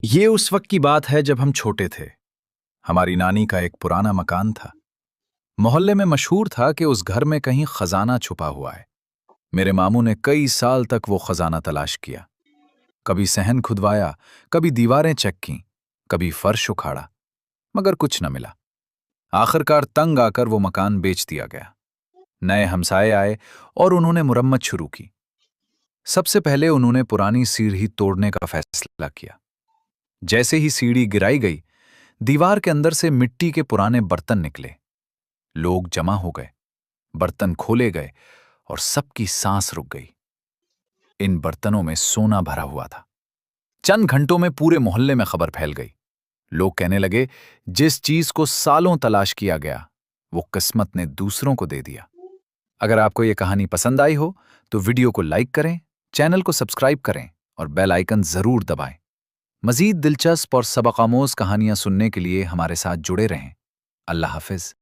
یہ اس وقت کی بات ہے جب ہم چھوٹے تھے۔ ہماری نانی کا ایک پرانا مکان تھا۔ محلے میں مشہور تھا کہ اس گھر میں کہیں خزانہ چھپا ہوا ہے۔ میرے ماموں نے کئی سال تک وہ خزانہ تلاش کیا۔ کبھی صحن کھدوایا، کبھی دیواریں چیک کیں، کبھی فرش اکھاڑا، مگر کچھ نہ ملا۔ آخرکار تنگ آ کر وہ مکان بیچ دیا گیا۔ نئے ہمسائے آئے اور انہوں نے مرمت شروع کی۔ سب سے پہلے انہوں نے پرانی سیڑھی توڑنے کا فیصلہ کیا۔ جیسے ہی سیڑھی گرائی گئی، دیوار کے اندر سے مٹی کے پرانے برتن نکلے۔ لوگ جمع ہو گئے، برتن کھولے گئے اور سب کی سانس رک گئی۔ ان برتنوں میں سونا بھرا ہوا تھا۔ چند گھنٹوں میں پورے محلے میں خبر پھیل گئی۔ لوگ کہنے لگے، جس چیز کو سالوں تلاش کیا گیا وہ قسمت نے دوسروں کو دے دیا۔ اگر آپ کو یہ کہانی پسند آئی ہو تو ویڈیو کو لائک کریں، چینل کو سبسکرائب کریں اور بیل آئیکن ضرور دبائیں۔ مزید دلچسپ اور سبق آموز کہانیاں سننے کے لیے ہمارے ساتھ جڑے رہیں۔ اللہ حافظ۔